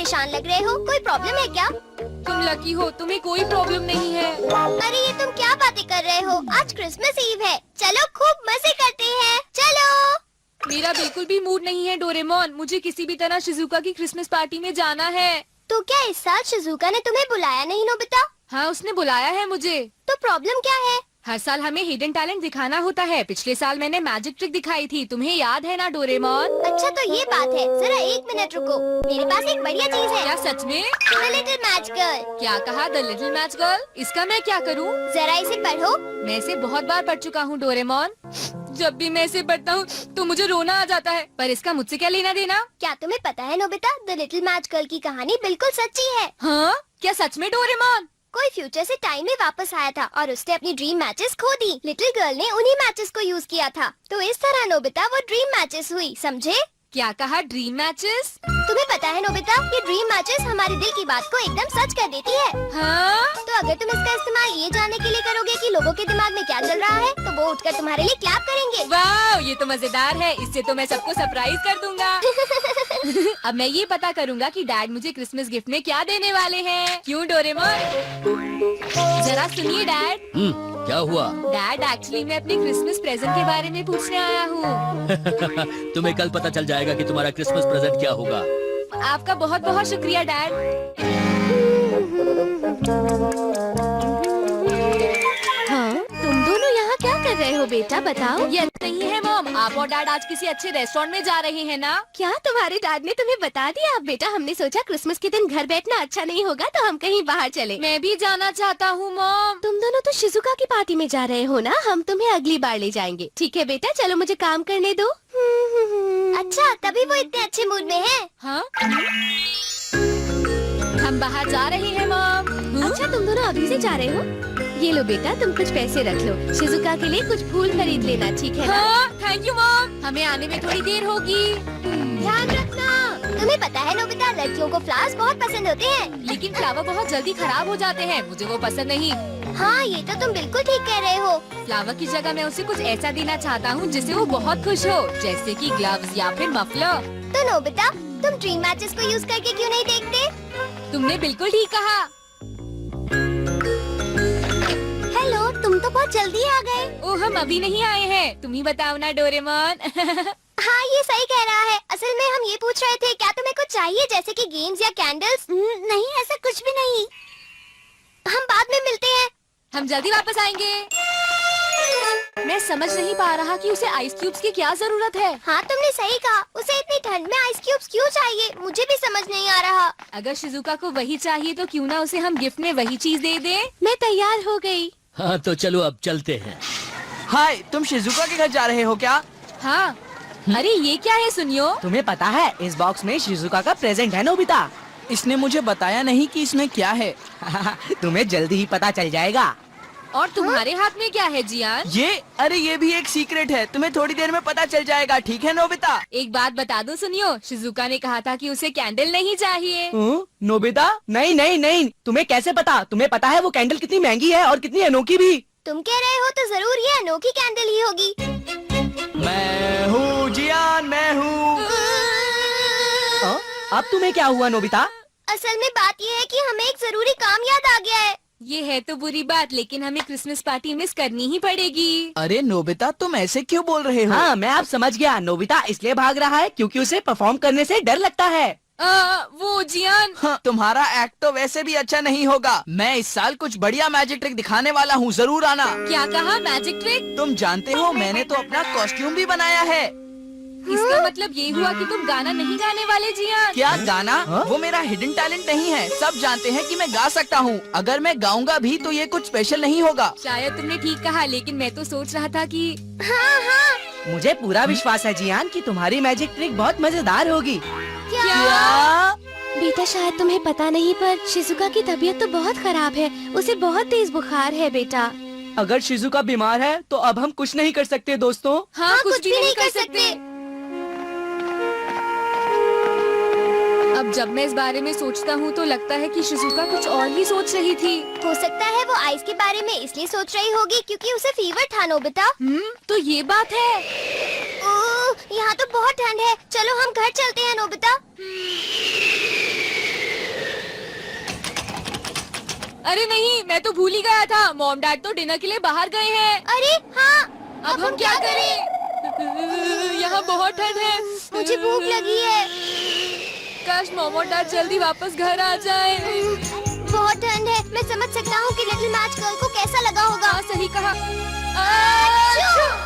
परेशान लग रहे हो, कोई प्रॉब्लम है क्या? तुम लकी हो, तुम्हें कोई प्रॉब्लम नहीं है। अरे ये तुम क्या बातें कर रहे हो? आज क्रिसमस ईव है, चलो खूब मजे करते हैं, चलो। मेरा बिल्कुल भी मूड नहीं है डोरेमोन, मुझे किसी भी तरह शिजुका की क्रिसमस पार्टी में जाना है। तो क्या इस साल शिजुका ने तुम्हें बुलाया नहीं नोबिता? हाँ, उसने बुलाया है मुझे। तो प्रॉब्लम क्या है? हर साल हमें हिडन टैलेंट दिखाना होता है। पिछले साल मैंने मैजिक ट्रिक दिखाई थी, तुम्हें याद है ना डोरेमोन? अच्छा तो ये बात है, जरा 1 मिनट रुको, मेरे पास एक बढ़िया चीज है। क्या सच में? The little match girl. क्या कहा? The little match girl? इसका मैं क्या करूँ? जरा इसे पढ़ो। मैं इसे बहुत बार पढ़ चुका हूँ डोरेमोन। जब भी मैं इसे पढ़ता हूँ तो मुझे रोना आ जाता है, पर इसका मुझसे क्या लेना देना? क्या तुम्हें पता है Nobita, the little match girl की कहानी बिल्कुल सच्ची है। हाँ, क्या सच में डोरेमोन? कोई फ्यूचर से टाइम में वापस आया था और उसने अपनी ड्रीम मैचेस खो दी। लिटिल गर्ल ने उन्हीं मैचेस को यूज किया था, तो इस तरह नोबिता वो ड्रीम मैचेस हुई, समझे? क्या कहा? Dream matches? तुम्हें पता है नोबिता, ये ड्रीम मैचेस हमारे दिल की बात को एकदम सच कर देती है। हाँ? तो अगर तुम इसका इस्तेमाल ये जानने के लिए करोगे कि लोगों के दिमाग में क्या चल रहा है, तो वो उठकर तुम्हारे लिए क्लैप करेंगे। वाह, ये तो मजेदार है, इससे तो मैं सबको सरप्राइज कर दूंगा। अब मैं ये पता करूंगा कि डैड मुझे क्रिसमस गिफ्ट में क्या देने वाले हैं। क्यों डोरेमोन? जरा सुनिए डैड। क्या हुआ? डैड, एक्चुअली मैं अपने क्रिसमस प्रेजेंट के बारे में पूछने आया हूँ। तुम्हें कल पता चल जाएगा कि तुम्हारा क्रिसमस प्रेजेंट क्या होगा। आपका बहुत बहुत शुक्रिया डैड। हाँ, तुम दोनों यहाँ क्या कर रहे हो बेटा, बताओ। ये नहीं है मॉम, आप और डैड आज किसी अच्छे रेस्टोरेंट में जा रहे हैं ना? क्या तुम्हारे डैड ने तुम्हें बता दिया? बेटा, हमने सोचा क्रिसमस के दिन घर बैठना अच्छा नहीं होगा, तो हम कहीं बाहर चले। मैं भी जाना चाहता हूँ मॉम। तुम दोनों तो शिजुका की पार्टी में जा रहे हो ना, हम तुम्हें अगली बार ले जाएंगे। ठीक है बेटा, चलो मुझे काम करने दो। अच्छा, तभी वो इतने अच्छे मूड में है। हाँ? हम बाहर जा रहे हैं मॉम। अच्छा, तुम दोनों अभी से जा रहे हो? ये लो बेटा, तुम कुछ पैसे रख लो, शिजुका के लिए कुछ फूल खरीद लेना, ठीक है ना? हाँ, थैंक यू मॉम, हमें आने में थोड़ी देर होगी। ध्यान रखना। तुम्हें पता है नोबिता, लड़कियों को फ्लावर्स बहुत पसंद होते हैं। लेकिन फ्लावर बहुत जल्दी खराब हो जाते हैं, मुझे वो पसंद नहीं। हाँ, ये तो तुम बिल्कुल ठीक कह रहे हो। फ्लावर की जगह मैं उसे कुछ ऐसा देना चाहता हूँ जिससे वो बहुत खुश हो, जैसे कि ग्लव्स या फिर मफलर। तो नोबिता, तुम ड्रीम मैचेस को यूज करके क्यों नहीं देखते? तुमने बिल्कुल ठीक कहा। हेलो, तुम तो बहुत जल्दी आ गए। ओह, हम अभी नहीं आए हैं, तुम ही बताओ ना डोरेमोन। हाँ, ये सही कह रहा है। असल में हम ये पूछ रहे थे, क्या तुम्हें कुछ चाहिए जैसे कि गेम्स या कैंडल्स? नहीं, ऐसा कुछ भी नहीं। हम बाद में मिलते हैं। हम जल्दी वापस आएंगे। मैं समझ नहीं पा रहा कि उसे आइस क्यूब्स की क्या जरूरत है। हाँ, तुमने सही कहा। उसे इतनी ठंड में आइस क्यूब्स क्यों चाहिए, मुझे भी समझ नहीं आ रहा। अगर शिजुका को वही चाहिए तो क्यों ना उसे हम गिफ्ट में वही चीज दे दें। मैं तैयार हो गई। हाँ, तो चलो अब चलते हैं। हाय, तुम शिजुका के घर जा रहे हो क्या? हाँ। अरे ये क्या है सुनियो? तुम्हें पता है, इस बॉक्स में शिजुका का प्रेजेंट है नोबिता। इसने मुझे बताया नहीं कि इसमें क्या है। तुम्हें जल्दी ही पता चल जाएगा। और तुम्हारे हाथ में क्या है जियान? अरे ये भी एक सीक्रेट है, तुम्हें थोड़ी देर में पता चल जाएगा, ठीक है नोबिता? एक बात बता दो सुनियो, शिजुका ने कहा था कि उसे कैंडल नहीं चाहिए। नोबिता, नहीं नहीं नहीं, तुम्हें कैसे पता? तुम्हें पता है वो कैंडल कितनी महंगी है और कितनी अनोखी भी। तुम कह रहे हो तो जरूर ये अनोखी कैंडल ही होगी। मैं हूँ जियान, मैं हूँ। अब तुम्हें क्या हुआ नोबिता? असल में बात ये है कि हमें एक जरूरी काम याद आ गया है। ये है तो बुरी बात, लेकिन हमें क्रिसमस पार्टी मिस करनी ही पड़ेगी। अरे नोबिता, तुम ऐसे क्यों बोल रहे हो? हाँ, मैं अब समझ गया। नोबिता इसलिए भाग रहा है क्योंकि उसे परफॉर्म करने से डर लगता है। वो जियान। हाँ, तुम्हारा एक्ट तो वैसे भी अच्छा नहीं होगा। मैं इस साल कुछ बढ़िया मैजिक ट्रिक दिखाने वाला हूँ, जरूर आना। क्या कहा? Magic trick? तुम जानते हो, मैंने तो अपना कॉस्ट्यूम भी बनाया है। इसका मतलब ये हुआ कि तुम गाना नहीं गाने वाले जियान? क्या गाना? वो मेरा हिडन टैलेंट नहीं है। सब जानते हैं कि मैं गा सकता हूँ। अगर मैं गाऊंगा भी तो ये कुछ स्पेशल नहीं होगा। शायद तुमने ठीक कहा, लेकिन मैं तो सोच रहा था कि हाँ, मुझे पूरा विश्वास है जियान कि तुम्हारी मैजिक ट्रिक बहुत मजेदार होगी। क्या? बेटा, शायद तुम्हें पता नहीं, पर शिजुका की तबीयत तो बहुत खराब है। उसे बहुत तेज बुखार है बेटा। अगर शिजुका बीमार है तो अब हम कुछ नहीं कर सकते दोस्तों। हाँ, कुछ भी नहीं कर सकते। अब जब मैं इस बारे में सोचता हूँ तो लगता है कि शिजुका कुछ और ही सोच रही थी। हो सकता है वो आइस के बारे में इसलिए सोच रही होगी क्योंकि उसे फीवर था नोबिता। तो ये बात है। ओह, यहाँ तो बहुत ठंड है। चलो हम घर चलते हैं नोबिता। अरे नहीं, मैं तो भूल ही गया था। मॉम डैड तो डिनर के लिए बाहर गए हैं। अरे हाँ, अब हम क्या करें? यहाँ बहुत ठंड है। मुझे भूख लगी है। काश मॉम और डैड जल्दी वापस घर आ जाए। बहुत ठंड है। मैं समझ सकता हूँ कि लिटिल मैच गर्ल को कैसा लगा होगा। हाँ, सही कहा। achoo!